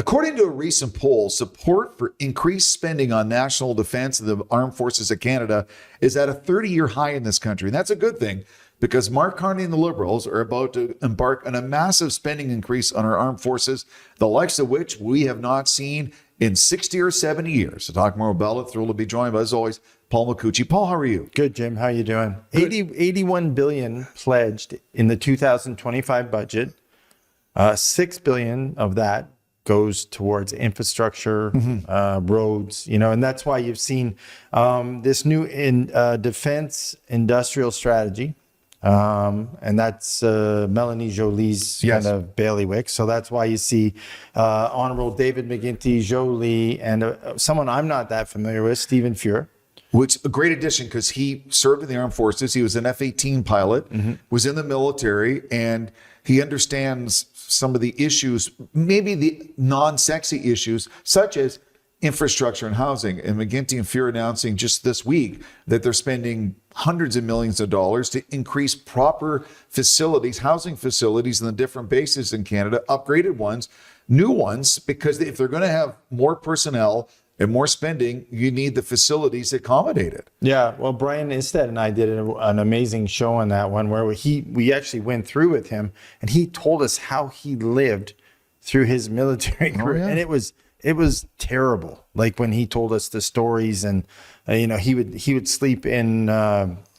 According to a recent poll, support for increased spending on national defense of the armed forces of Canada is at a 30-year high in this country. And that's a good thing because Mark Carney and the Liberals are about to embark on a massive spending increase on our armed forces, the likes of which we have not seen in 60 or 70 years. To talk more about it, thrilled to be joined by, as always, Paul Macucci. Paul, how are you? Good, Jim. How you doing? 81 billion pledged in the 2025 budget. 6 billion of that goes towards infrastructure, roads, and that's why you've seen this new defense industrial strategy. And that's Melanie Joly's kind of bailiwick. So that's why you see Honorable David McGuinty Joly and someone I'm not that familiar with, Stephen Fuhr. Which a great addition because he served in the armed forces. He was an F-18 pilot, was in the military, and he understands some of the issues, maybe the non-sexy issues, such as infrastructure and housing. And McGuinty and Fuhr announcing just this week that they're spending hundreds of millions of dollars to increase proper facilities, housing facilities in the different bases in Canada, upgraded ones, new ones, because if they're going to have more personnel and more spending, you need the facilities accommodated. Yeah, well, Brian Instead and I did an amazing show on that one where we actually went through with him, and he told us how he lived through his military career, and it was terrible. Like when he told us the stories, and he would sleep in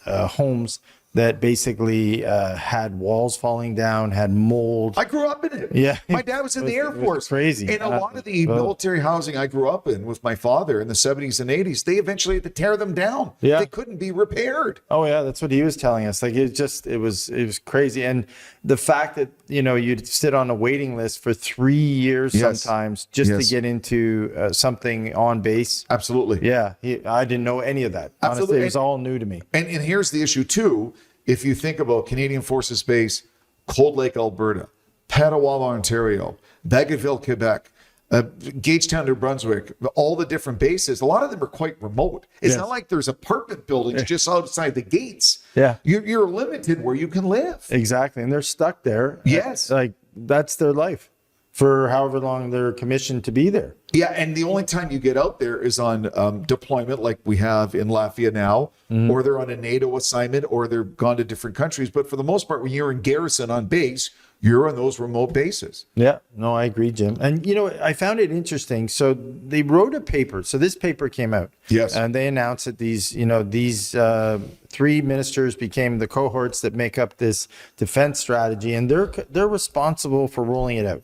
homes that basically had walls falling down, had mold. I grew up in it. Yeah. My dad was in the Air Force. Crazy. And a lot of the military housing I grew up in with my father in the 70s and 80s, they eventually had to tear them down. Yeah. They couldn't be repaired. Oh yeah, that's what he was telling us. Like it was crazy. And the fact that, you'd sit on a waiting list for 3 years sometimes just to get into something on base. Absolutely. Yeah. I didn't know any of that. Absolutely. Honestly, it was all new to me. And here's the issue too. If you think about Canadian Forces Base, Cold Lake, Alberta, Petawawa, Ontario, Bagotville, Quebec, Gagetown, New Brunswick, all the different bases, a lot of them are quite remote. It's not like there's apartment buildings just outside the gates. Yeah. You're limited where you can live. Exactly. And they're stuck there. Yes. Like that's their life for however long they're commissioned to be there. Yeah, and the only time you get out there is on deployment like we have in Latvia now, or they're on a NATO assignment, or they're gone to different countries. But for the most part, when you're in garrison on base, you're on those remote bases. Yeah, no, I agree, Jim. And, I found it interesting. So they wrote a paper. So this paper came out. Yes. And they announced that these 3 ministers became the cohorts that make up this defense strategy. And they're responsible for rolling it out.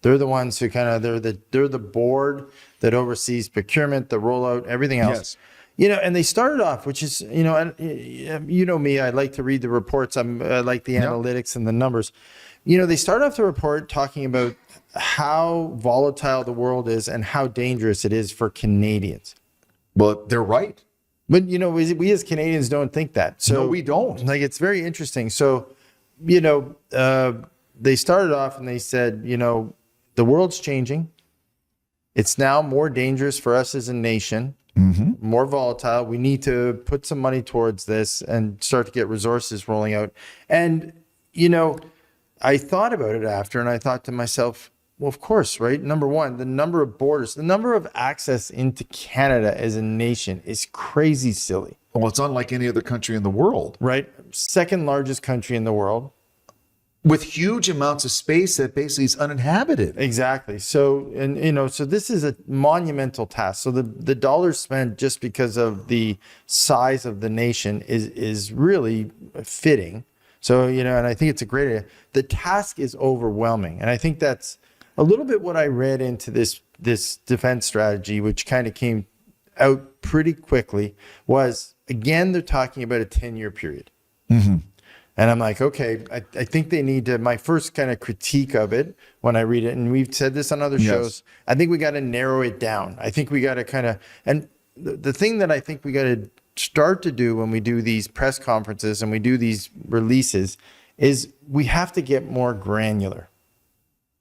They're the ones who they're the board that oversees procurement, the rollout, everything else. Yes. And they started off, which is, me, I like to read the reports. I like the analytics and the numbers. They start off the report talking about how volatile the world is and how dangerous it is for Canadians. But they're right. But, we as Canadians don't think that. So no, we don't. Like, it's very interesting. So, they started off and they said, the world's changing. It's now more dangerous for us as a nation, more volatile. We need to put some money towards this and start to get resources rolling out. And, I thought about it after, and I thought to myself, well, of course, right? Number one, the number of borders, the number of access into Canada as a nation is crazy silly. Well, it's unlike any other country in the world. Right? Second largest country in the world. With huge amounts of space that basically is uninhabited. Exactly. So, so this is a monumental task. So the dollars spent just because of the size of the nation is really fitting. So, and I think it's a great idea. The task is overwhelming. And I think that's a little bit what I read into this defense strategy, which kind of came out pretty quickly, was, again, they're talking about a 10-year period. And I'm like, okay, I think they need to, my first kind of critique of it when I read it, and we've said this on other shows, I think we got to narrow it down. I think we got to kind of, and the thing that I think we got to start to do when we do these press conferences and we do these releases is we have to get more granular.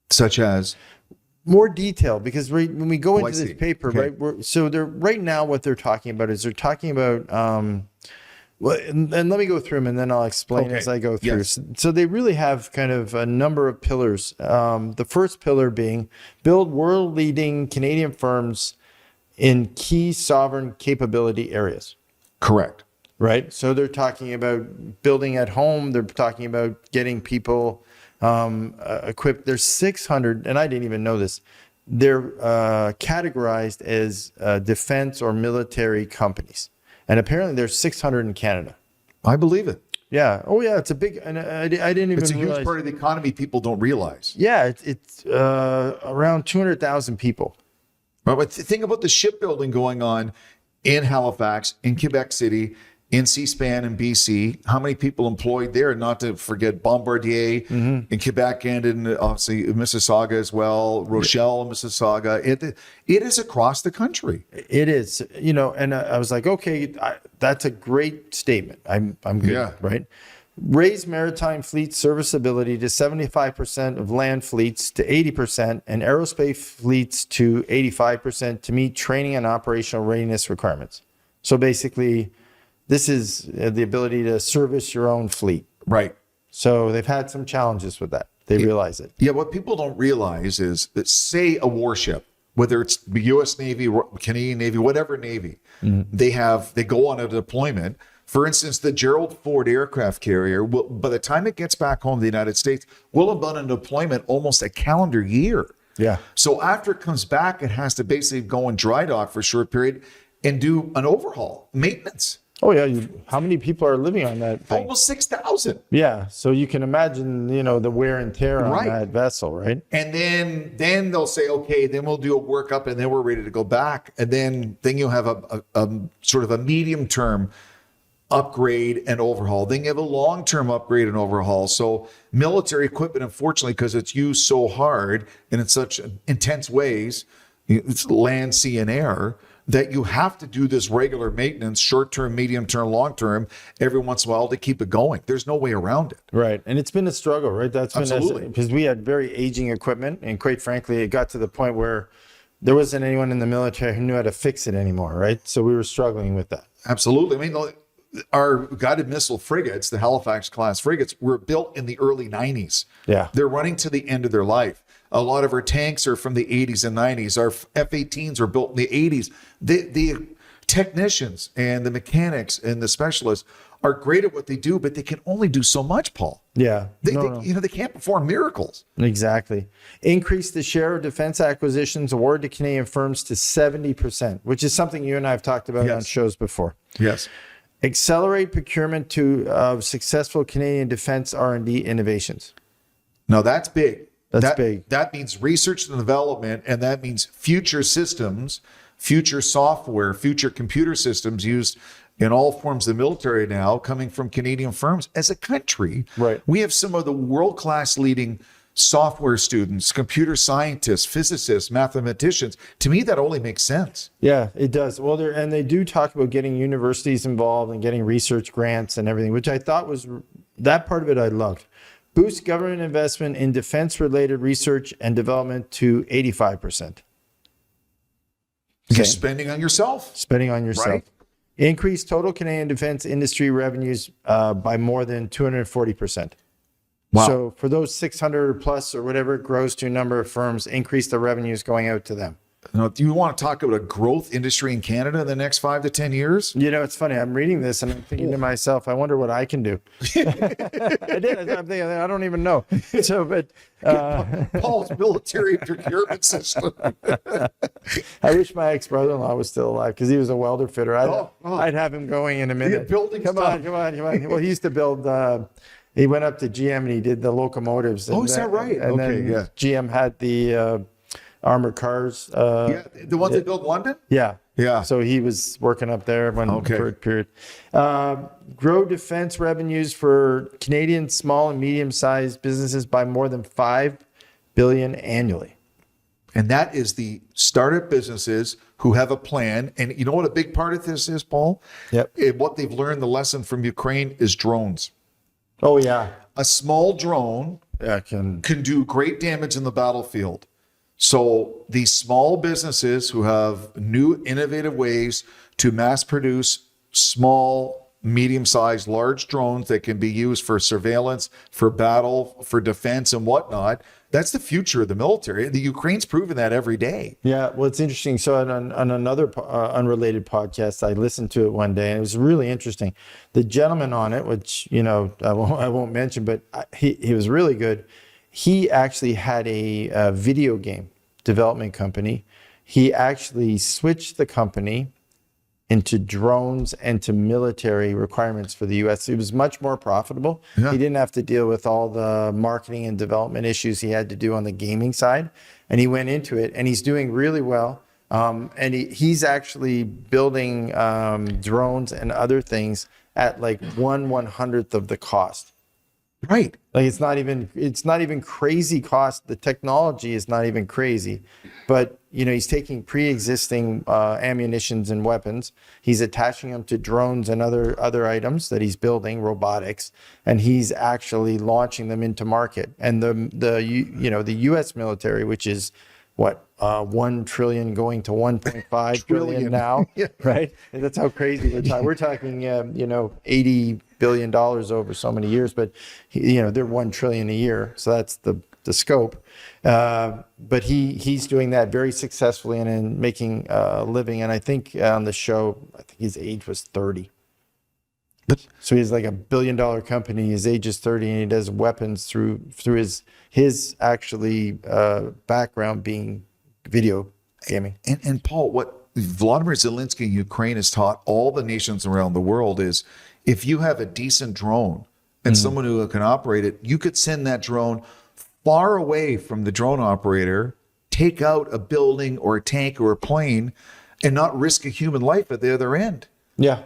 Such as? More detail, because when we go into this paper, right, so they're right now what they're talking about is they're talking about Well, and let me go through them, and then I'll explain Okay. as I go through. Yes. So they really have kind of a number of pillars. The first pillar being build world-leading Canadian firms in key sovereign capability areas. Correct. Right. So they're talking about building at home. They're talking about getting people equipped. There's 600, and I didn't even know this. They're categorized as defense or military companies. And apparently there's 600 in Canada. I believe it. Yeah. Oh, yeah. It's a big, and I didn't even It's a realize. huge part of the economy people don't realize. Yeah. It's around 200,000 people. But think about the shipbuilding going on in Halifax, in Quebec City, in Seaspan in BC. How many people employed there? Not to forget Bombardier in Quebec and in obviously Mississauga as well, Rochelle, Mississauga. It is across the country. It is, and I was like, okay, that's a great statement. I'm good, Yeah. right? Raise maritime fleet serviceability to 75% of land fleets to 80% and aerospace fleets to 85% to meet training and operational readiness requirements. So basically, this is the ability to service your own fleet. Right. So they've had some challenges with that. They realize it. Yeah, what people don't realize is that, say, a warship, whether it's the U.S. Navy, Canadian Navy, whatever Navy, they go on a deployment. For instance, the Gerald Ford aircraft carrier, by the time it gets back home to the United States, will have been in deployment almost a calendar year. Yeah. So after it comes back, it has to basically go in dry dock for a short period and do an overhaul, maintenance. Oh, yeah. How many people are living on that thing? Almost 6,000. Yeah. So you can imagine, the wear and tear on Right. that vessel, right? And then they'll say, okay, then we'll do a workup and then we're ready to go back. And then you have a sort of a medium term upgrade and overhaul. Then you have a long-term upgrade and overhaul. So military equipment, unfortunately, because it's used so hard and in such intense ways, it's land, sea, and air, that you have to do this regular maintenance, short-term, medium-term, long-term, every once in a while to keep it going. There's no way around it. Right. And it's been a struggle, right? That's Absolutely. been because we had very aging equipment. And quite frankly, it got to the point where there wasn't anyone in the military who knew how to fix it anymore, right? So we were struggling with that. Absolutely. I mean, our guided missile frigates, the Halifax class frigates, were built in the early 90s. Yeah. They're running to the end of their life. A lot of our tanks are from the 80s and 90s. Our F-18s are built in the 80s. The technicians and the mechanics and the specialists are great at what they do, but they can only do so much, Paul. Yeah. They can't perform miracles. Exactly. Increase the share of defense acquisitions awarded to Canadian firms to 70%, which is something you and I have talked about on shows before. Yes. Accelerate procurement of successful Canadian defense R&D innovations. Now that's big. That's big. That means research and development, and that means future systems, future software, future computer systems used in all forms of the military now coming from Canadian firms. As a country, Right. we have some of the world-class leading software students, computer scientists, physicists, mathematicians. To me, that only makes sense. Yeah, it does. Well, they do talk about getting universities involved and getting research grants and everything, which I thought was that part of it I loved. Boost government investment in defense-related research and development to 85%. Just spending on yourself. Spending on yourself. Right. Increase total Canadian defense industry revenues by more than 240%. Wow. So for those 600 plus or whatever it grows to a number of firms, increase the revenues going out to them. Now, do you want to talk about a growth industry in Canada in the next 5 to 10 years? It's funny. I'm reading this and I'm thinking to myself, I wonder what I can do. I did. I'm thinking, I don't even know. So, but Paul's military procurement system. I wish my ex-brother-in-law was still alive because he was a welder fitter. I'd have him going in a minute. building Come stuff. on. Well, he used to build. He went up to GM and he did the locomotives. Oh, is that right? And Okay, then yeah. GM had the armored cars. Yeah, the ones that built London? Yeah. Yeah. So he was working up there for a period. Grow defense revenues for Canadian small and medium-sized businesses by more than $5 billion annually. And that is the startup businesses who have a plan. And you know what a big part of this is, Paul? Yep. What they've learned, the lesson from Ukraine, is drones. Oh, yeah. A small drone can do great damage in the battlefield. So these small businesses who have new innovative ways to mass produce small medium-sized, large drones that can be used for surveillance, for battle, for defense and whatnot. That's the future of the military. The Ukraine's proven that every day. Yeah, well, it's interesting. So on another unrelated podcast, I listened to it one day, and it was really interesting. The gentleman on it, which I won't mention, but he was really good. He actually had a video game development company. He actually switched the company into drones and to military requirements for the U.S. It was much more profitable. Yeah. He didn't have to deal with all the marketing and development issues he had to do on the gaming side. And he went into it, and he's doing really well. And he's actually building drones and other things at like 1/100th of the cost. Right. Like it's not even crazy cost. The technology is not even crazy, but he's taking pre-existing ammunitions and weapons. He's attaching them to drones and other items that he's building, robotics, and he's actually launching them into market. And the U.S. military, which is what 1 trillion going to 1.5 trillion now, Yeah. right? And that's how crazy we're talking. We're talking, $80 billion over so many years, but they're 1 trillion a year, so that's the scope. But he's doing that very successfully and making a living. And I think on the show, I think his age was 30. So he's like $1 billion company. His age is 30, and he does weapons through his actually background being video gaming. And Paul, what Volodymyr Zelensky in Ukraine has taught all the nations around the world is if you have a decent drone and someone who can operate it, you could send that drone far away from the drone operator, take out a building or a tank or a plane, and not risk a human life at the other end. Yeah.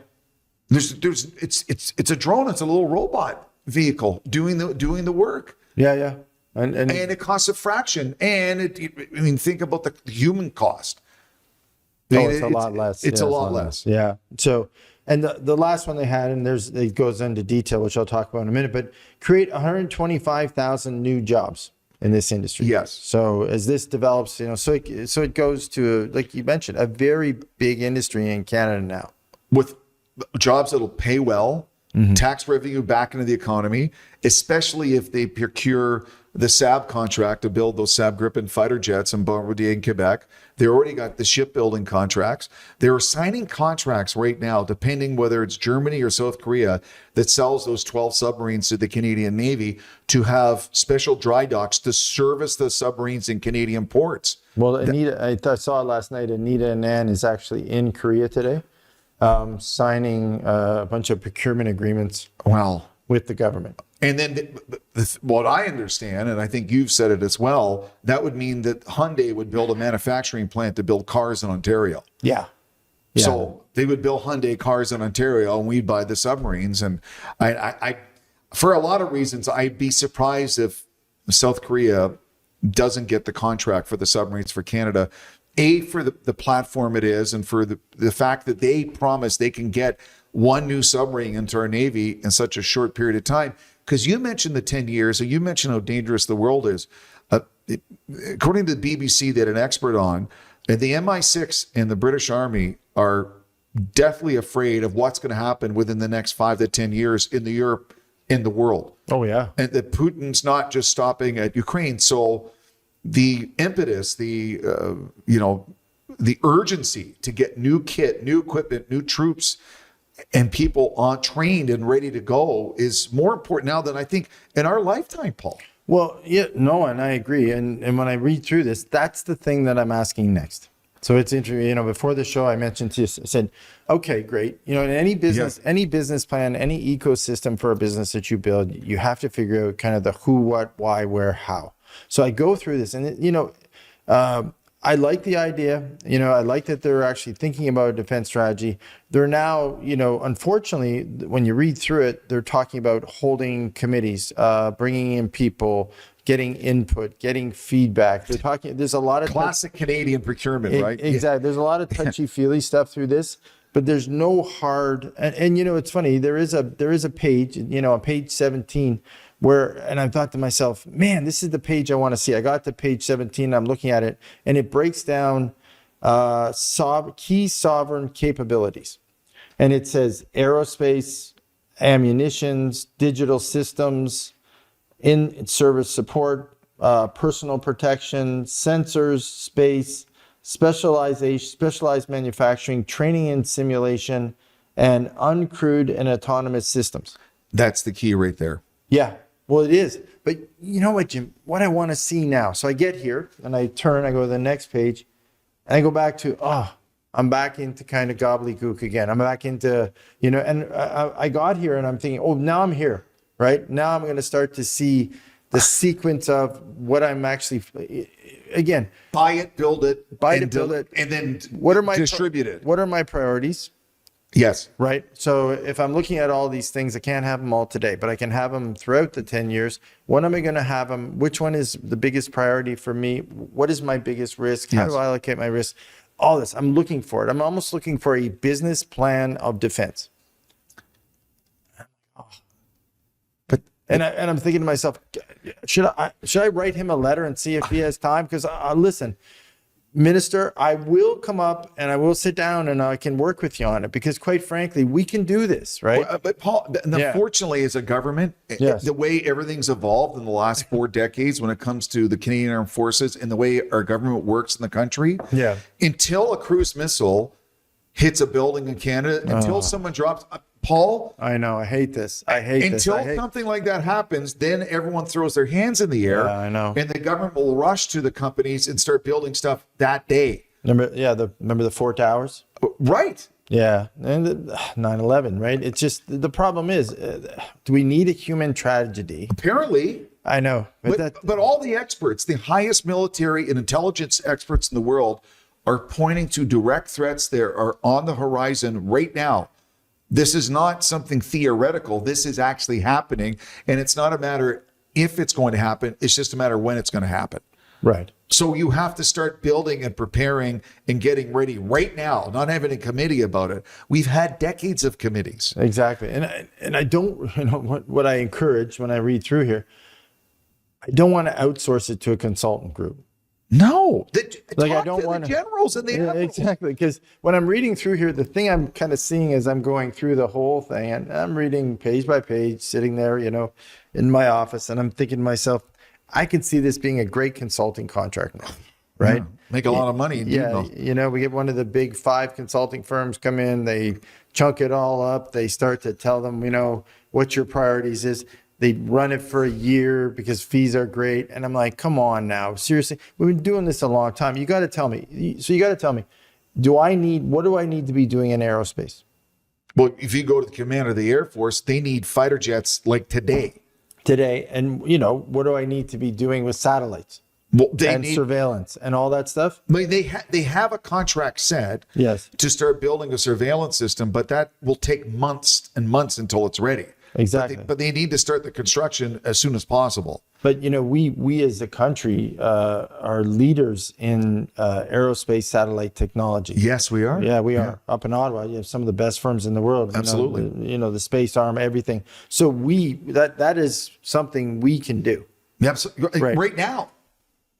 It's a drone. It's a little robot vehicle doing the work. Yeah. And it costs a fraction. And think about the human cost. it's a lot less. It's a lot less. Yeah. So, and the last one they had, and it goes into detail, which I'll talk about in a minute, but create 125,000 new jobs in this industry. Yes. So as this develops, so it goes to, like you mentioned, a very big industry in Canada now. With jobs that'll pay well, tax revenue back into the economy, especially if they procure the SAB contract to build those SAB Gripen fighter jets in Bombardier in Quebec. They already got the shipbuilding contracts. They're signing contracts right now, depending whether it's Germany or South Korea, that sells those 12 submarines to the Canadian Navy to have special dry docks to service the submarines in Canadian ports. Well, Anita, I saw it last night. Anita Anand is actually in Korea today, signing a bunch of procurement agreements with the government. And then what I understand, and I think you've said it as well, that would mean that Hyundai would build a manufacturing plant to build cars in Ontario. Yeah. So they would build Hyundai cars in Ontario, and we'd buy the submarines. And I for a lot of reasons, I'd be surprised if South Korea doesn't get the contract for the submarines for Canada. For the platform it is, and for the fact that they promise they can get one new submarine into our Navy in such a short period of time. Because you mentioned the 10 years, and you mentioned how dangerous the world is. According to the BBC, they had an expert on, and the MI6 and the British Army are deathly afraid of what's going to happen within the next 5 to 10 years in Europe, in the world. Oh, yeah. And that Putin's not just stopping at Ukraine. So the impetus, the urgency to get new kit, new equipment, new troops, and people trained and ready to go is more important now than I think in our lifetime, Paul. Well, yeah, no, and I agree. And when I read through this, that's the thing that I'm asking next. So it's interesting. Before the show, I mentioned to you, I said, okay, great. In any business, any business plan, any ecosystem for a business that you build, you have to figure out kind of the who, what, why, where, how. So I go through this, and I like the idea. I like that they're actually thinking about a defense strategy. They're now, unfortunately, when you read through it, they're talking about holding committees, bringing in people, getting input, getting feedback. They're talking. There's a lot of classic Canadian procurement, right? Exactly. There's a lot of touchy-feely stuff through this, but there's no hard. And it's funny. There is a page, on page 17. And I thought to myself, man, this is the page I want to see. I got to page 17, I'm looking at it, and it breaks down key sovereign capabilities. And it says aerospace, ammunitions, digital systems, in-service support, personal protection, sensors, space, specialized manufacturing, training and simulation, and uncrewed and autonomous systems. That's the key right there. Yeah, well, it is. But you know what, Jim? What I want to see now. So I get here and I turn, I go to the next page, and I go back to, I'm back into kind of gobbledygook again. I'm back into, and I got here and I'm thinking, now I'm here, right? Now I'm going to start to see the sequence of what I'm actually, again. Buy it, build it. Build it. And then distribute it. What are my priorities? Yes. Right. So if I'm looking at all these things, I can't have them all today, but I can have them throughout the 10 years. When am I going to have them? Which one is the biggest priority for me? What is my biggest risk? How do I allocate my risk? All this. I'm looking for it. I'm almost looking for a business plan of defense. And I'm thinking to myself, should I write him a letter and see if he has time? Because listen, Minister, I will come up and I will sit down and I can work with you on it, because quite frankly, we can do this, right? But Paul, unfortunately, as a government, the way everything's evolved in the last 4 decades when it comes to the Canadian Armed Forces and the way our government works in the country, until a cruise missile hits a building in Canada, until someone drops... Paul, I know. I hate this. Until something like that happens, then everyone throws their hands in the air. Yeah, I know. And the government will rush to the companies and start building stuff that day. Remember the 4 towers? Right. Yeah, and 9/11. Right. It's just the problem is, do we need a human tragedy? Apparently. I know, but all the experts, the highest military and intelligence experts in the world, are pointing to direct threats that are on the horizon right now. This is not something theoretical. This is actually happening. And it's not a matter if it's going to happen. It's just a matter when it's going to happen. Right. So you have to start building and preparing and getting ready right now, not having a committee about it. We've had decades of committees. Exactly. And I don't, what I encourage when I read through here, I don't want to outsource it to a consultant group. No, I don't want the generals and the admirals. Exactly, because when I'm reading through here, the thing I'm kind of seeing as I'm going through the whole thing, and I'm reading page by page, sitting there, in my office, and I'm thinking to myself, I could see this being a great consulting contract now, right? Yeah, make a lot of money. Yeah, we get one of the big 5 consulting firms come in, they chunk it all up, they start to tell them, what your priorities is. They run it for a year because fees are great. And I'm like, come on now, seriously, we've been doing this a long time. You got to tell me. So you got to tell me, what do I need to be doing in aerospace? Well, if you go to the command of the Air Force, they need fighter jets like today. And what do I need to be doing with satellites? Well, surveillance and all that stuff. I mean, they have a contract set to start building a surveillance system, but that will take months and months until it's ready. Exactly. But they need to start the construction as soon as possible. But, we as a country are leaders in aerospace satellite technology. Yes, we are. Yeah, we are. Up in Ottawa, you have some of the best firms in the world. Absolutely. The space arm, everything. So that is something we can do. Right now.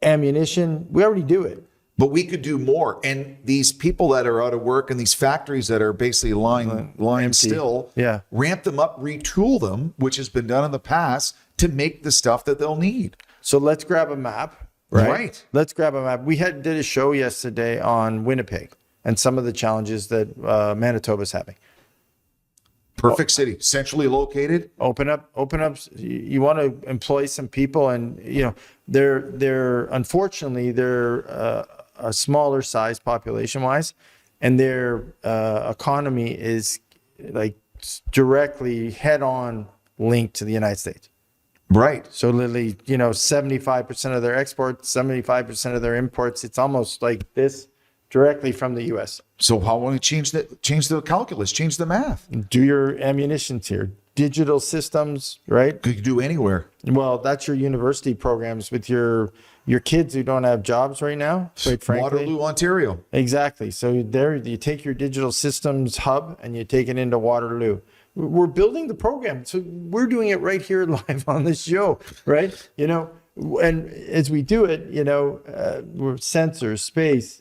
Ammunition, we already do it. But we could do more. And these people that are out of work and these factories that are basically lying still, ramp them up, retool them, which has been done in the past, to make the stuff that they'll need. So let's grab a map. Right. Let's grab a map. We did a show yesterday on Winnipeg and some of the challenges that Manitoba's having. Perfect city, centrally located. Open up. You want to employ some people, and they're unfortunately a smaller size population wise, and their economy is like directly head on linked to the United States. Right. So literally, 75% of their exports, 75% of their imports, it's almost like this directly from the US. So how will we change the calculus, change the math? Do your ammunition tier, digital systems, right? Could you do anywhere? Well, that's your university programs with your kids who don't have jobs right now, quite frankly. Waterloo, Ontario. Exactly. So there you take your digital systems hub and you take it into Waterloo. We're building the program. So we're doing it right here live on this show, right? And as we do it, we're sensors, space,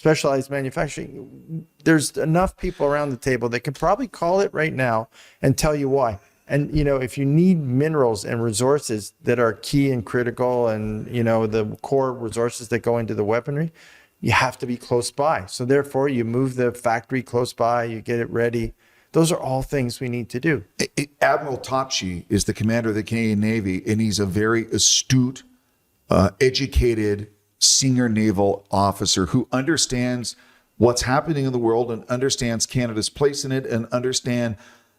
specialized manufacturing. There's enough people around the table that can probably call it right now and tell you why. And, if you need minerals and resources that are key and critical and, the core resources that go into the weaponry, you have to be close by. So therefore, you move the factory close by, you get it ready. Those are all things we need to do. Admiral Topshee is the commander of the Canadian Navy, and he's a very astute, educated, senior naval officer who understands what's happening in the world and understands Canada's place in it and understand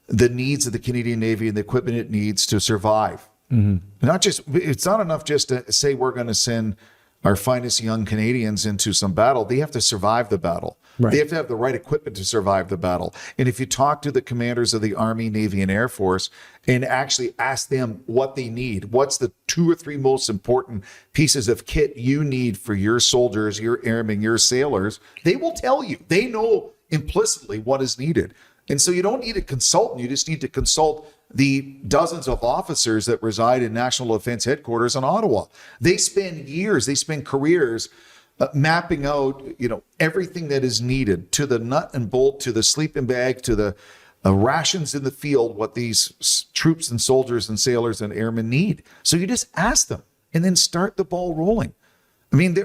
the needs of the Canadian Navy and the equipment it needs to survive. It's not enough just to say we're going to send our finest young Canadians into some battle. They have to survive the battle. Right. They have to have the right equipment to survive the battle. And if you talk to the commanders of the Army, Navy, and Air Force and actually ask them what they need, what's the 2 or 3 most important pieces of kit you need for your soldiers, your airmen, your sailors, they will tell you. They know implicitly what is needed. And so you don't need a consultant. You just need to consult the dozens of officers that reside in National Defense Headquarters in Ottawa. They spend years, they spend careers mapping out, everything that is needed to the nut and bolt, to the sleeping bag, to the rations in the field, what these troops and soldiers and sailors and airmen need. So you just ask them and then start the ball rolling. I mean,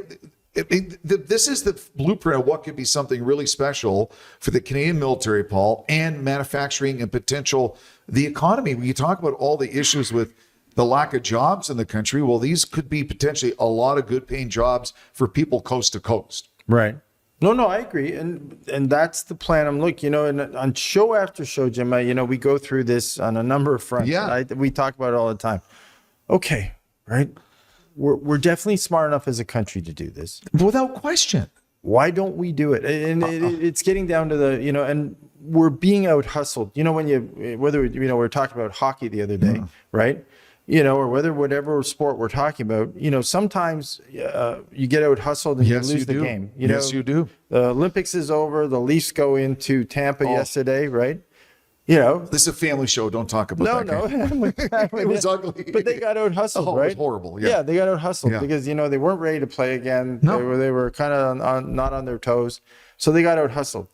this is the blueprint of what could be something really special for the Canadian military, Paul, and manufacturing and potential the economy. When you talk about all the issues with the lack of jobs in the country, well, these could be potentially a lot of good paying jobs for people coast to coast. Right. No, I agree. And that's the plan. I'm looking, and on show after show, Jim, we go through this on a number of fronts. Yeah. We talk about it all the time. Okay. Right. We're definitely smart enough as a country to do this. Without question. Why don't we do it? And it's getting down to the, and we're being out hustled. Whether we were talking about hockey the other day, right? Or whatever sport we're talking about, sometimes you get out hustled and you lose the game. Yes, you do. The Olympics is over. The Leafs go into Tampa yesterday, right? This is a family show. Don't talk about that game. It was ugly. But they got out hustled, right? It was horrible. Yeah, they got out hustled because, they weren't ready to play again. No. They were kind of not on their toes. So they got out hustled.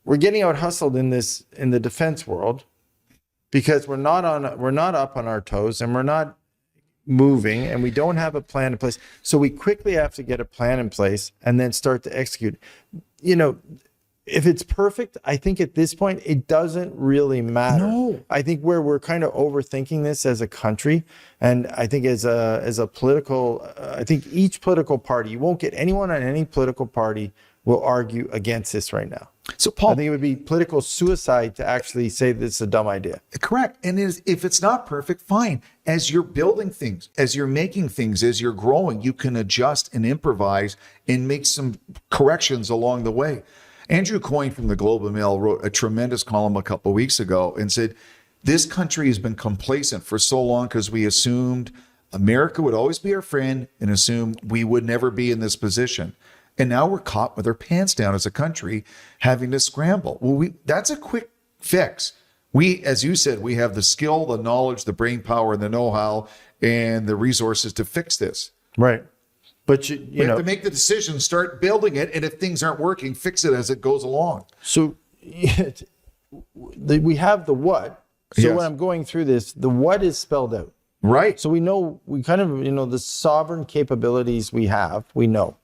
We're getting out hustled in the defense world because we're not up on our toes and we're not moving and we don't have a plan in place. So we quickly have to get a plan in place and then start to execute. If it's perfect, I think at this point, it doesn't really matter. No. I think where we're kind of overthinking this as a country, and I think as a political, I think each political party, you won't get anyone on any political party will argue against this right now. So, Paul, I think it would be political suicide to actually say this is a dumb idea. Correct. And if it's not perfect, fine. As you're building things, as you're making things, as you're growing, you can adjust and improvise and make some corrections along the way. Andrew Coyne from the Globe and Mail wrote a tremendous column a couple of weeks ago and said, this country has been complacent for so long because we assumed America would always be our friend and assumed we would never be in this position. And now we're caught with our pants down as a country, having to scramble. Well, that's a quick fix. We, as you said, we have the skill, the knowledge, the brain power, and the know-how, and the resources to fix this. Right. But you have to make the decision, start building it, and if things aren't working, fix it as it goes along. So we have the what. So when I'm going through this, the what is spelled out. Right. So we kind of, the sovereign capabilities we have, we know.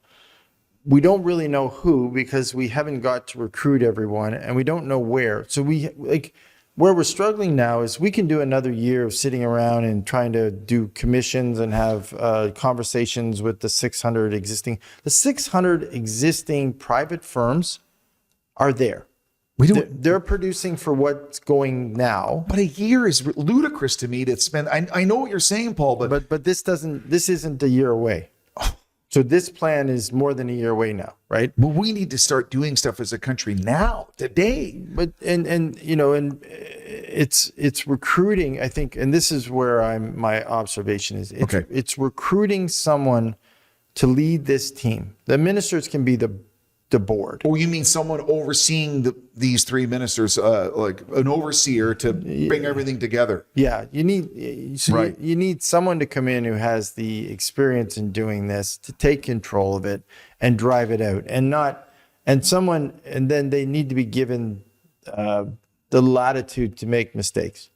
We don't really know who because we haven't got to recruit everyone and we don't know where. So where we're struggling now is we can do another year of sitting around and trying to do commissions and have conversations with the 600 existing private firms are there. They're producing for what's going now. But a year is ludicrous to me to spend. I know what you're saying, Paul, but this isn't a year away. So this plan is more than a year away now, right? Well, we need to start doing stuff as a country now, today. But and it's recruiting, I think, and this is where my observation is. It's recruiting someone to lead this team. The ministers can be the the board. Oh, you mean someone overseeing these three ministers, like an overseer to bring everything together? Yeah, you need Right. you need someone to come in who has the experience in doing this to take control of it and drive it out, and then they need to be given the latitude to make mistakes.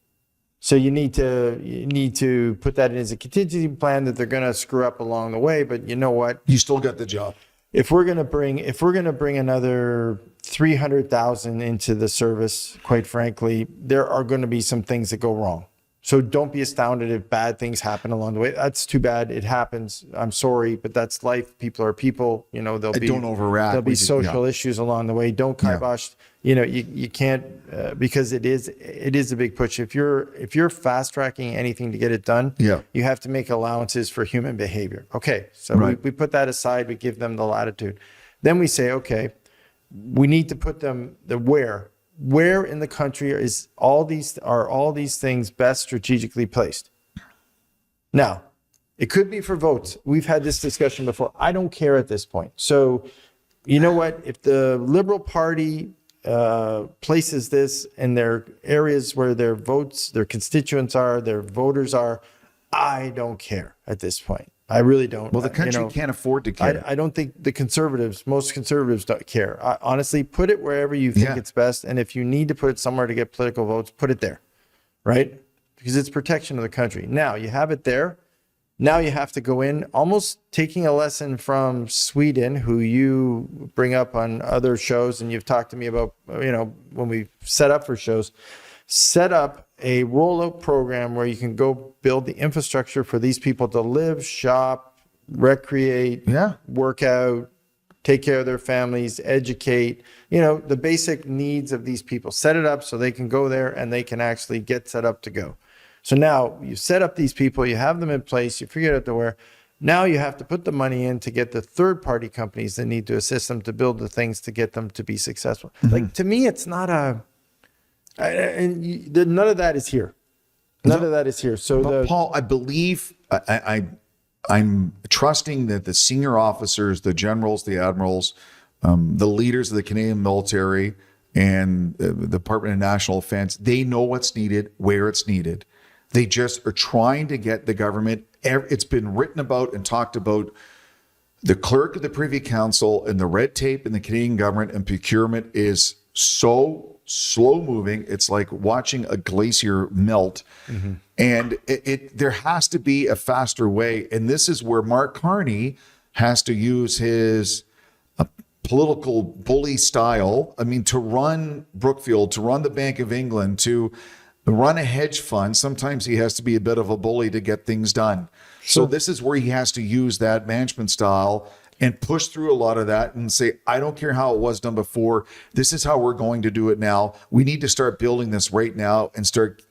So you need to put that in as a contingency plan that they're going to screw up along the way, but you know what? You still got the job. If we're going to bring another 300,000 into the service, quite frankly, there are going to be some things that go wrong. So don't be astounded if bad things happen along the way. That's too bad. It happens. I'm sorry, but that's life. People are people. You know, don't overreact. There'll be social issues along the way. Don't kibosh. You know, you can't because it is a big push. If you're fast tracking anything to get it done, you have to make allowances for human behavior. Okay, so we put that aside. We give them the latitude. Then we say, okay, we need to put them where in the country are all these things best strategically placed. Now, it could be for votes. We've had this discussion before. I don't care at this point. So, you know what? If the Liberal Party places this in their areas where their constituents are, their voters are, I don't care at this point. I really don't. Well, the country can't afford to care. I don't think most conservatives don't care. Honestly, put it wherever you think it's best. And if you need to put it somewhere to get political votes, put it there, right? Because it's protection of the country. Now you have it there. Now you have to go in, almost taking a lesson from Sweden, who you bring up on other shows, and you've talked to me about, when we set up for shows, set up a rollout program where you can go build the infrastructure for these people to live, shop, recreate, work out, take care of their families, educate, the basic needs of these people. Set it up so they can go there and they can actually get set up to go. So now you set up these people, you have them in place, you figure out where. Now you have to put the money in to get the third-party companies that need to assist them to build the things to get them to be successful. Mm-hmm. Like, to me, it's not none of that is here. None of that is here. So, Paul, I believe I'm trusting that the senior officers, the generals, the admirals, the leaders of the Canadian military, and the Department of National Defense, they know what's needed, where it's needed. They just are trying to get the government. It's been written about and talked about. The clerk of the Privy Council and the red tape in the Canadian government and procurement is so slow moving. It's like watching a glacier melt. Mm-hmm. And there has to be a faster way. And this is where Mark Carney has to use his political bully style. I mean, to run Brookfield, to run the Bank of England, to run a hedge fund, sometimes he has to be a bit of a bully to get things done. Sure. So this is where he has to use that management style and push through a lot of that and say, I don't care how it was done before. This is how we're going to do it now. We need to start building this right now and start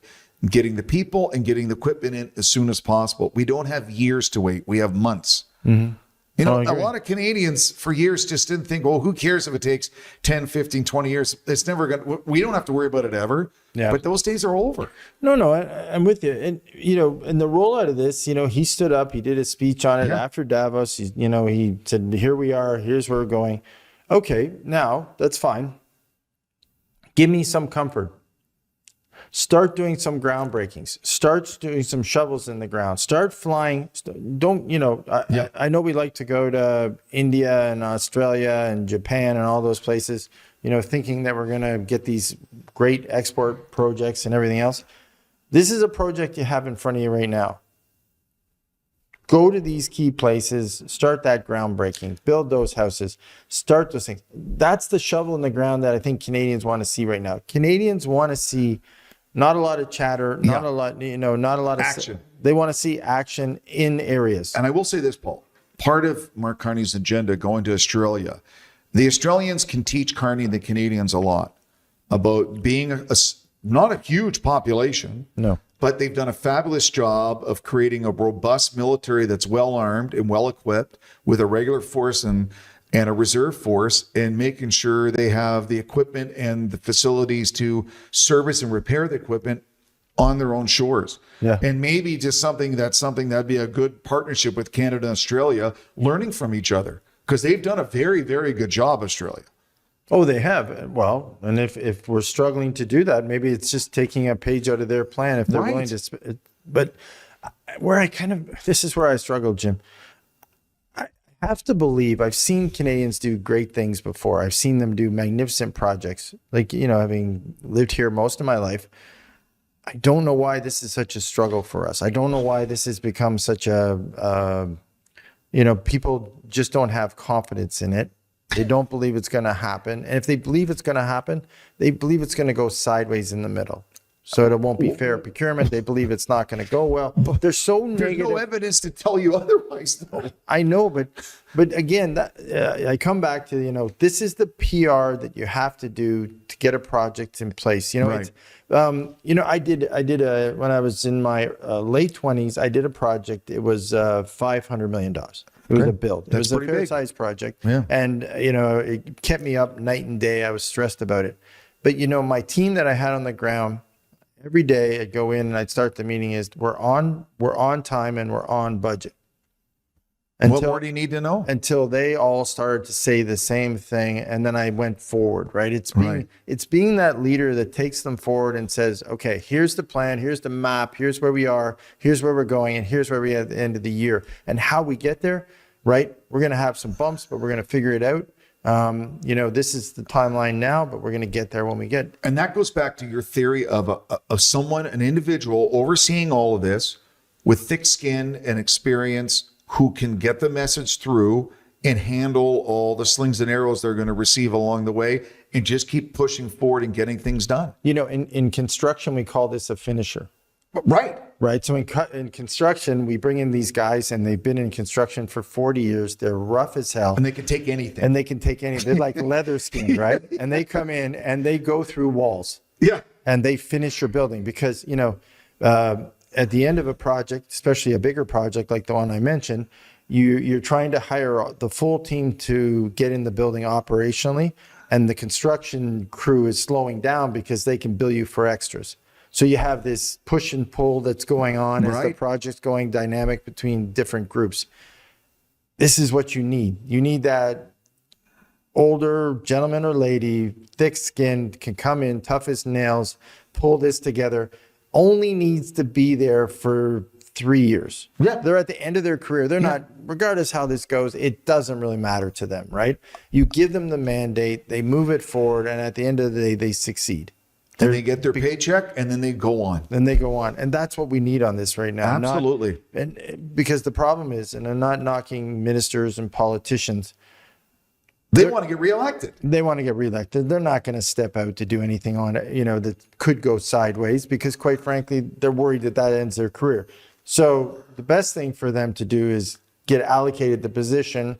getting the people and getting the equipment in as soon as possible. We don't have years to wait. We have months. Mm-hmm. A lot of Canadians for years just didn't think, well, who cares if it takes 10, 15, 20 years? It's never going to, we don't have to worry about it ever. Yeah. But those days are over. No, I'm with you. And, in the rollout of this, he stood up, he did a speech on it after Davos. He said, here we are, here's where we're going. Okay, now that's fine. Give me some comfort. Start doing some groundbreakings. Start doing some shovels in the ground. Start flying. I know we like to go to India and Australia and Japan and all those places, thinking that we're going to get these great export projects and everything else. This is a project you have in front of you right now. Go to these key places, start that groundbreaking, build those houses, start those things. That's the shovel in the ground that I think Canadians want to see right now. Canadians want to see not a lot of chatter, not a lot of action. They want to see action in areas. And I will say this, Paul, part of Mark Carney's agenda going to Australia, the Australians can teach Carney and the Canadians a lot about being not a huge population. No. But they've done a fabulous job of creating a robust military that's well armed and well equipped with a regular force and a reserve force, and making sure they have the equipment and the facilities to service and repair the equipment on their own shores. Yeah. And maybe just something that'd be a good partnership with Canada and Australia, learning from each other. because they've done a very, very good job, Australia. Oh, they have. Well, and if we're struggling to do that, maybe it's just taking a page out of their plan if they're Right. willing to. But this is where I struggle, Jim. I have to believe I've seen Canadians do great things before. I've seen them do magnificent projects. Like, having lived here most of my life, I don't know why this is such a struggle for us. I don't know why this has become such a, people just don't have confidence in it. They don't believe it's going to happen. And if they believe it's going to happen, they believe it's going to go sideways in the middle. So it won't be fair procurement. They believe it's not going to go well. They're so negative. There's no evidence to tell you otherwise, though. I know, but again, I come back to, this is the PR that you have to do to get a project in place. Right. I did when I was in my late 20s, I did a project. It was $500 million. It was a build. It was a fair sized project. Yeah. And, it kept me up night and day. I was stressed about it. But, my team that I had on the ground, every day I'd go in and I'd start the meeting is we're on time and we're on budget. What more do you need to know? Until they all started to say the same thing. And then I went forward, right? It's being that leader that takes them forward and says, okay, here's the plan. Here's the map. Here's where we are. Here's where we're going. And here's where we are at the end of the year. And how we get there, right? We're going to have some bumps, but we're going to figure it out. This is the timeline now, but we're going to get there when we get. And that goes back to your theory of an individual overseeing all of this with thick skin and experience who can get the message through and handle all the slings and arrows they're going to receive along the way and just keep pushing forward and getting things done. In construction, we call this a finisher. Right. So in construction, we bring in these guys and they've been in construction for 40 years. They're rough as hell. And they can take anything. They're like leather skin, right? And they come in and they go through walls. Yeah. And they finish your building because, at the end of a project, especially a bigger project like the one I mentioned, you're trying to hire the full team to get in the building operationally. And the construction crew is slowing down because they can bill you for extras. So you have this push and pull that's going on as the project's going dynamic between different groups. This is what you need. You need that older gentleman or lady, thick-skinned, can come in, tough as nails, pull this together, only needs to be there for 3 years. Yeah. They're at the end of their career. They're not, regardless how this goes, it doesn't really matter to them, right? You give them the mandate, they move it forward, and at the end of the day, they succeed. And they get their paycheck and then they go on. And that's what we need on this right now. Absolutely. Because the problem is, and I'm not knocking ministers and politicians. They want to get reelected. They want to get reelected. They're not going to step out to do anything on it, that could go sideways because quite frankly, they're worried that ends their career. So the best thing for them to do is get allocated the position,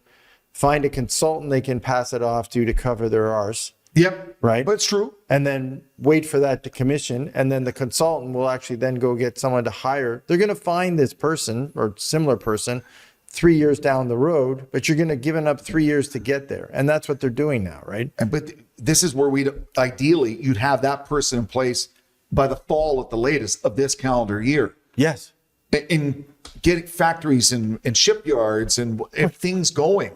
find a consultant they can pass it off to cover their arse. Yep. Right. But it's true. And then wait for that to commission. And then the consultant will actually then go get someone to hire. They're going to find this person or similar person 3 years down the road, but you're going to give up 3 years to get there. And that's what they're doing now, right? But this is where ideally you'd have that person in place by the fall at the latest of this calendar year. Yes. In getting factories and shipyards and things going.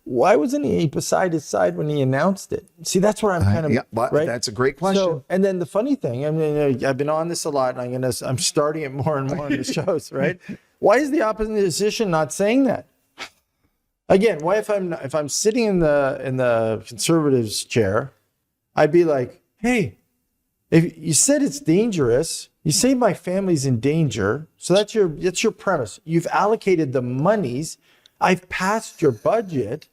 Why wasn't he beside his side when he announced it? See, that's where I'm kind of right. That's a great question. So, and then the funny thing, I've been on this a lot, and I'm starting it more and more on the shows, right? Why is the opposition not saying that? Again, why if I'm sitting in the conservatives chair, I'd be like, hey, if you said it's dangerous, you say my family's in danger, so that's your premise. You've allocated the monies. I've passed your budget.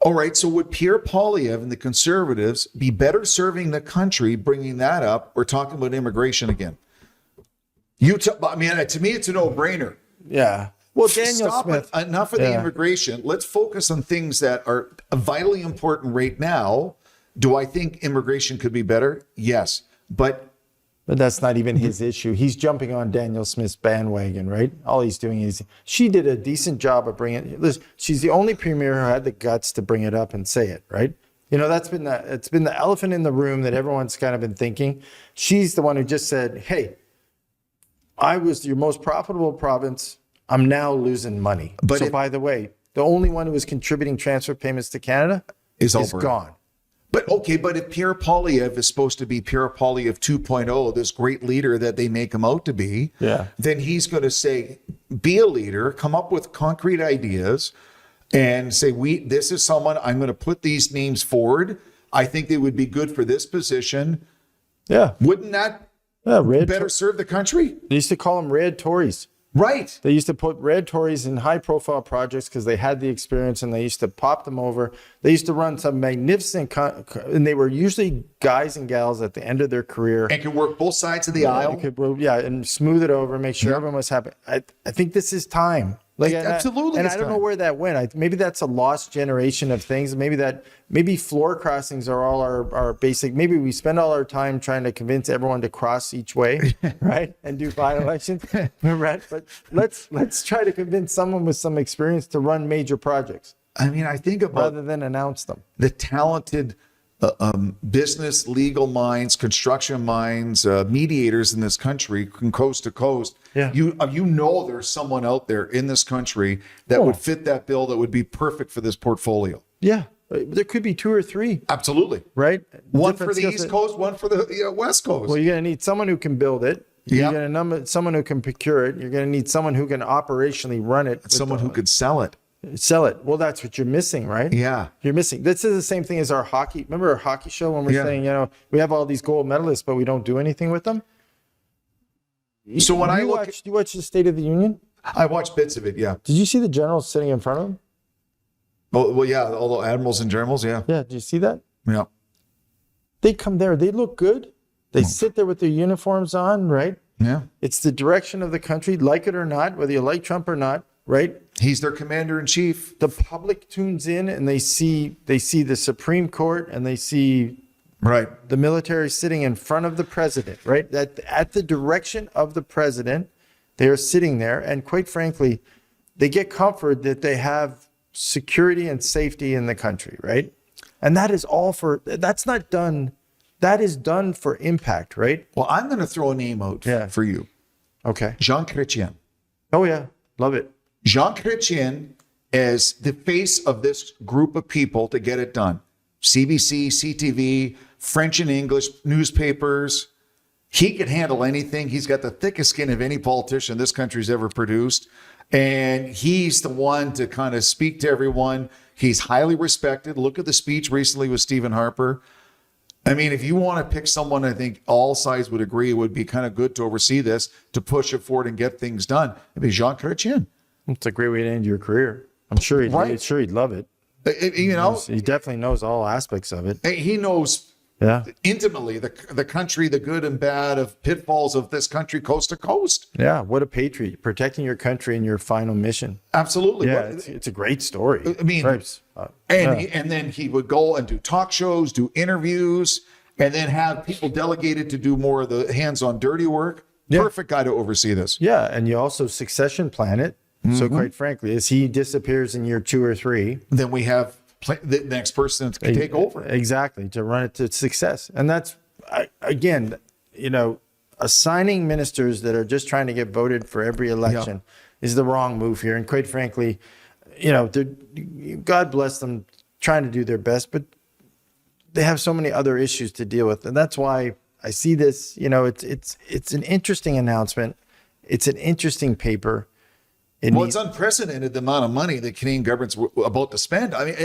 All right. So would Pierre Poilievre and the Conservatives be better serving the country bringing that up or talking about immigration again? To me, it's a no-brainer. Yeah. Well, Daniel Smith. Enough of the immigration. Let's focus on things that are vitally important right now. Do I think immigration could be better? Yes. But that's not even his issue. He's jumping on Daniel Smith's bandwagon, right? All he's doing is she did a decent job of bringing it. Listen, she's the only premier who had the guts to bring it up and say it, right? It's been the elephant in the room that everyone's kind of been thinking. She's the one who just said, hey, I was your most profitable province. I'm now losing money. By the way, the only one who was contributing transfer payments to Canada Is is Alberta. gone. But okay, but if Pierre Poilievre is supposed to be Pierre Poilievre 2.0, this great leader that they make him out to be, Yeah. then he's going to say, be a leader, come up with concrete ideas, and say, this is someone, I'm going to put these names forward. I think they would be good for this position. Yeah. Wouldn't that Red better serve the country? They used to call them red Tories. Right. They used to put red Tories in high profile projects because they had the experience and they used to pop them over. They used to run some magnificent, and they were usually guys and gals at the end of their career. And could work both sides of the aisle. And smooth it over, make sure everyone was happy. I think this is time. Absolutely. And I don't know where that went. Maybe that's a lost generation of things. Maybe floor crossings are all our basic. Maybe we spend all our time trying to convince everyone to cross each way, right? And do by-elections, right? But let's try to convince someone with some experience to run major projects. I mean, I think about rather than announce them. The talented business, legal minds, construction minds, mediators in this country from coast to coast. Yeah. You know there's someone out there in this country that would fit that bill that would be perfect for this portfolio. Yeah. There could be 2 or 3. Absolutely. Right? One for the East Coast, one for the West Coast. Well, you're going to need someone who can build it. You're going to need someone who can procure it. You're going to need someone who can operationally run it. Someone who could sell it. Sell it. Well, that's what you're missing, right? Yeah. You're missing. This is the same thing as our hockey. Remember our hockey show when we're saying, we have all these gold medalists, but we don't do anything with them? So when you watch the State of the Union? I watched bits of it, yeah. Did you see the generals sitting in front of them? Oh, well, yeah, all the admirals and generals, yeah. Yeah, did you see that? Yeah. They come there. They look good. They sit there with their uniforms on, right? Yeah. It's the direction of the country, like it or not, whether you like Trump or not, right? He's their commander in chief. The public tunes in and they see the Supreme Court and they see the military sitting in front of the president, right? That at the direction of the president, they are sitting there, and quite frankly, they get comfort that they have security and safety in the country, right? And that is all that's not done. That is done for impact, right? Well, I'm going to throw a name out for you. Okay. Jean Chrétien. Oh yeah, love it. Jean Chrétien is the face of this group of people to get it done. CBC, CTV, French and English newspapers. He can handle anything. He's got the thickest skin of any politician this country's ever produced. And he's the one to kind of speak to everyone. He's highly respected. Look at the speech recently with Stephen Harper. I mean, if you want to pick someone, I think all sides would agree it would be kind of good to oversee this, to push it forward and get things done. It'd be Jean Chrétien. It's a great way to end your career. I'm sure he'd love it. He definitely knows all aspects of it. He knows intimately the country, the good and bad of pitfalls of this country, coast to coast. Yeah, what a patriot, protecting your country in your final mission. Absolutely. Yeah, it's a great story. I mean, and then he would go and do talk shows, do interviews, and then have people delegated to do more of the hands-on dirty work. Yeah. Perfect guy to oversee this. Yeah, and you also succession plan it. Mm-hmm. So quite frankly, as he disappears in year 2 or 3, then we have the next person to take over. Exactly, to run it to success. And that's, again, assigning ministers that are just trying to get voted for every election is the wrong move here. And quite frankly, God bless them trying to do their best, but they have so many other issues to deal with. And that's why I see this, it's an interesting announcement. It's an interesting paper. It's unprecedented, the amount of money the Canadian government's about to spend. I mean,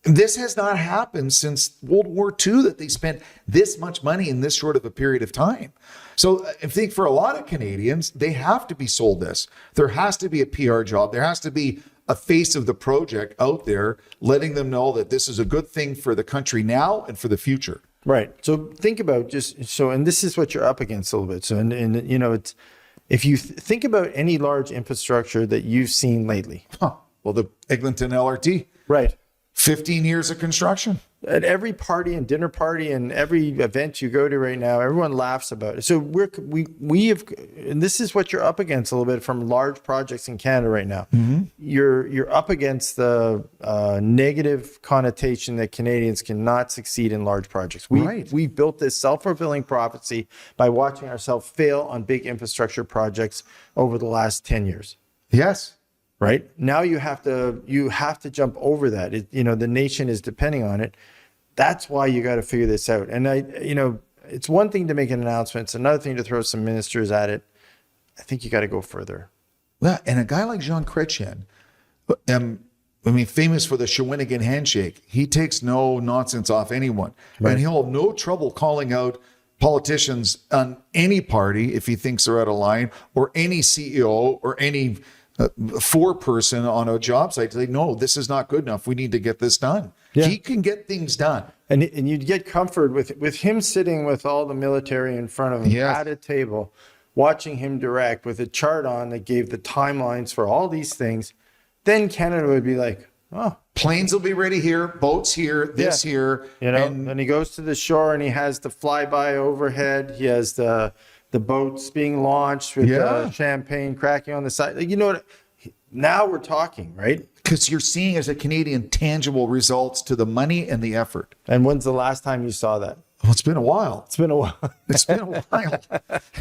this has not happened since World War II that they spent this much money in this short of a period of time. So I think for a lot of Canadians, they have to be sold this. There has to be a PR job. There has to be a face of the project out there letting them know that this is a good thing for the country now and for the future. Right. So think about and this is what you're up against a little bit. So, it's, if you think about any large infrastructure that you've seen lately. Well, the Eglinton LRT. Right. 15 years of construction. At every party and dinner party and every event you go to right now, everyone laughs about it. So we have, and this is what you're up against a little bit from large projects in Canada right now. Mm-hmm. You're up against the negative connotation that Canadians cannot succeed in large projects. We've built this self-fulfilling prophecy by watching ourselves fail on big infrastructure projects over the last 10 years. Yes. right? Now you have to jump over that. The nation is depending on it. That's why you got to figure this out. And it's one thing to make an announcement. It's another thing to throw some ministers at it. I think you got to go further. Well, and a guy like Jean Chrétien, famous for the Shawinigan handshake. He takes no nonsense off anyone. Right. And he'll have no trouble calling out politicians on any party if he thinks they're out of line, or any CEO or any foreperson on a job site to say, no, this is not good enough. We need to get this done. Yeah. He can get things done. And you'd get comfort with him sitting with all the military in front of him at a table, watching him direct with a chart on that gave the timelines for all these things. Then Canada would be like, oh, planes will be ready here, boats here, this here. And he goes to the shore and he has the flyby overhead. He has the boats being launched with champagne cracking on the side. Now we're talking, right? Because you're seeing, as a Canadian, tangible results to the money and the effort. And when's the last time you saw that? Well, it's been a while. It's been a while.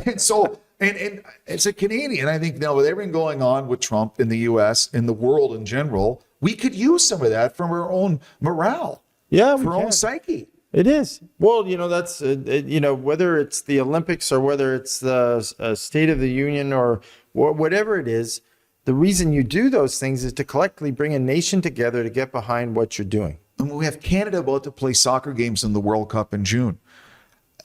And so, and as a Canadian, I think now with everything going on with Trump in the U.S., in the world in general, we could use some of that from our own morale. Yeah, for our own psyche. It is. Well, that's, whether it's the Olympics or whether it's the State of the Union or whatever it is, the reason you do those things is to collectively bring a nation together to get behind what you're doing. And we have Canada about to play soccer games in the World Cup in June.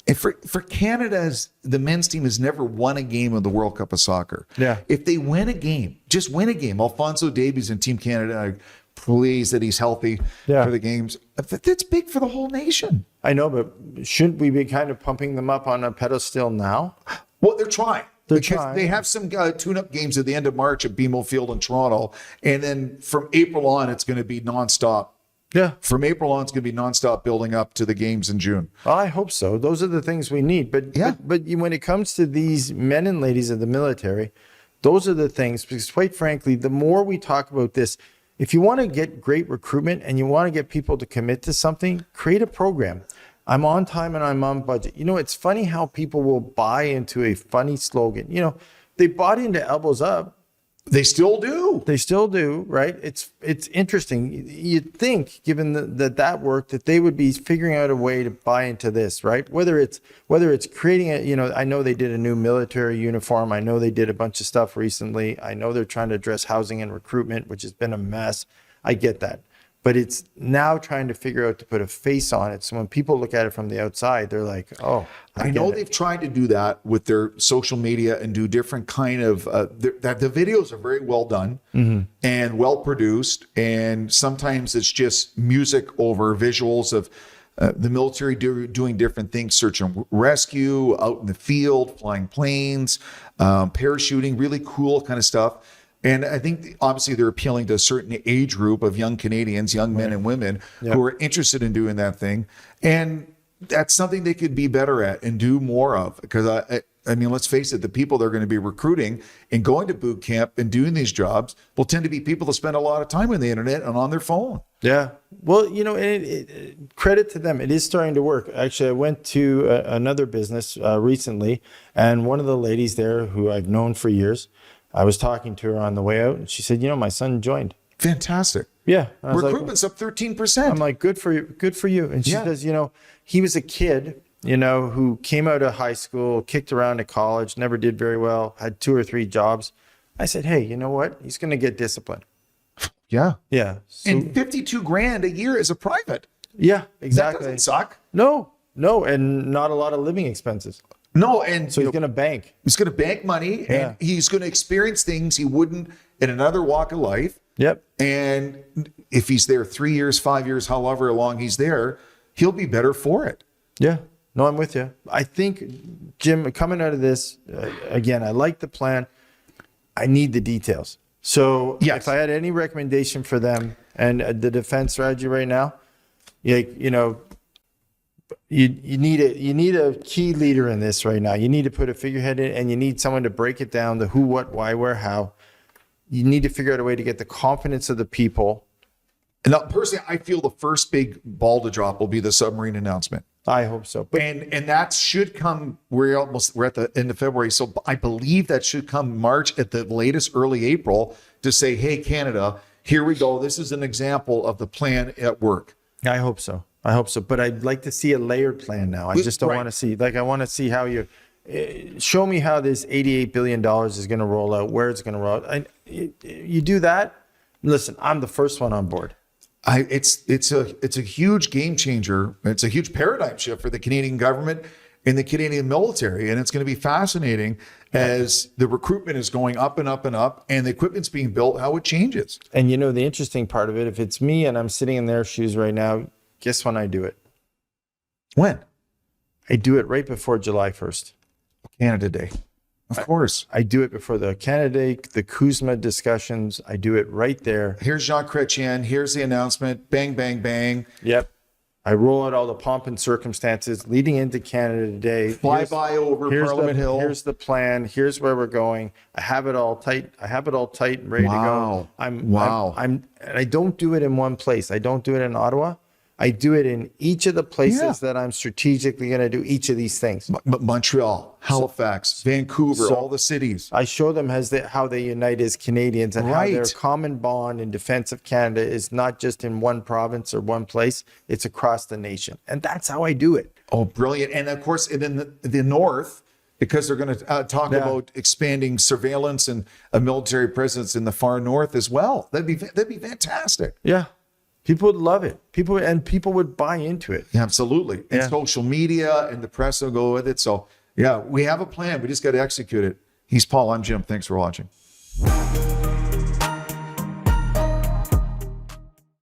And for Canada, the men's team has never won a game of the World Cup of soccer. Yeah. If they win a game, just win a game. Alphonso Davies and Team Canada are pleased that he's healthy for the games. That's big for the whole nation. I know, but shouldn't we be kind of pumping them up on a pedestal now? Well, they're trying. They have some tune-up games at the end of March at BMO Field in Toronto. And then from April on, it's going to be nonstop. Yeah. From April on, it's going to be nonstop building up to the games in June. Well, I hope so. Those are the things we need. But when it comes to these men and ladies of the military, those are the things, because quite frankly, the more we talk about this, if you want to get great recruitment and you want to get people to commit to something, create a program. I'm on time and I'm on budget. It's funny how people will buy into a funny slogan. They bought into elbows up. They still do. They still do, right? It's interesting. You'd think, given that work, that they would be figuring out a way to buy into this, right? Whether it's creating I know they did a new military uniform. I know they did a bunch of stuff recently. I know they're trying to address housing and recruitment, which has been a mess. I get that. But it's now trying to figure out to put a face on it. So when people look at it from the outside, they're like, oh, I know they've tried to do that with their social media and do different kind of, the videos are very well done and well produced. And sometimes it's just music over visuals of the military doing different things, search and rescue, out in the field, flying planes, parachuting, really cool kind of stuff. And I think obviously they're appealing to a certain age group of young Canadians, young men and women who are interested in doing that thing. And that's something they could be better at and do more of. Because I mean, let's face it, the people they're going to be recruiting and going to boot camp and doing these jobs will tend to be people that spend a lot of time on the internet and on their phone. Yeah. Well, credit to them. It is starting to work. Actually, I went to another business recently, and one of the ladies there who I've known for years, I was talking to her on the way out, and she said, my son joined. Fantastic. Yeah. Recruitment's up 13%. I'm like, good for you. And she says, he was a kid, who came out of high school, kicked around to college, never did very well, had 2 or 3 jobs. I said, hey, you know what? He's going to get disciplined. Yeah. Yeah. So, and $52,000 a year as a private. Yeah, exactly. That doesn't suck. No. And not a lot of living expenses. No, and so he's going to bank. He's going to bank money, and he's going to experience things he wouldn't in another walk of life. Yep. And if he's there 3 years, 5 years, however long he's there, he'll be better for it. Yeah. No, I'm with you. I think, Jim, coming out of this, again, I like the plan. I need the details. So if I had any recommendation for them and the defense strategy right now, you need a key leader in this right now. You need to put a figurehead in, and you need someone to break it down, the who, what, why, where, how. You need to figure out a way to get the confidence of the people. And now, personally, I feel the first big ball to drop will be the submarine announcement. I hope so. But And that should come. We're at the end of February, so I believe that should come March at the latest, early April, to say, hey, Canada, here we go. This is an example of the plan at work. I hope so. I hope so. But I'd like to see a layered plan now. I just don't Right. want to see, like, I want to see how you show me how this $88 billion is going to roll out, where it's going to roll out. You do that. Listen, I'm the first one on board. It's a huge game changer. It's a huge paradigm shift for the Canadian government and the Canadian military. And it's going to be fascinating as the recruitment is going up and up and up and the equipment's being built, how it changes. And you know, the interesting part of it, if it's me and I'm sitting in their shoes right now, guess when I do it? When? I do it right before July 1st. Canada Day. Of course. I do it before the Canada, the Kuzma discussions. I do it right there. Here's Jean Chrétien. Here's the announcement. Bang, bang, bang. Yep. I roll out all the pomp and circumstances leading into Canada Today. Fly by over Parliament Hill. Here's the plan. Here's where we're going. I have it all tight. And ready to go. And I don't do it in one place. I don't do it in Ottawa. I do it in each of the places that I'm strategically going to do each of these things. Montreal, Halifax, Vancouver, all the cities. I show them how they unite as Canadians and how their common bond in defense of Canada is not just in one province or one place, it's across the nation. And that's how I do it. Oh, brilliant. And of course, in the north, because they're going to talk about expanding surveillance and a military presence in the far north as well. That'd be fantastic. Yeah. People would love it. People would buy into it. Yeah, absolutely. And social media and the press will go with it. So yeah, we have a plan. We just got to execute it. He's Paul. I'm Jim. Thanks for watching.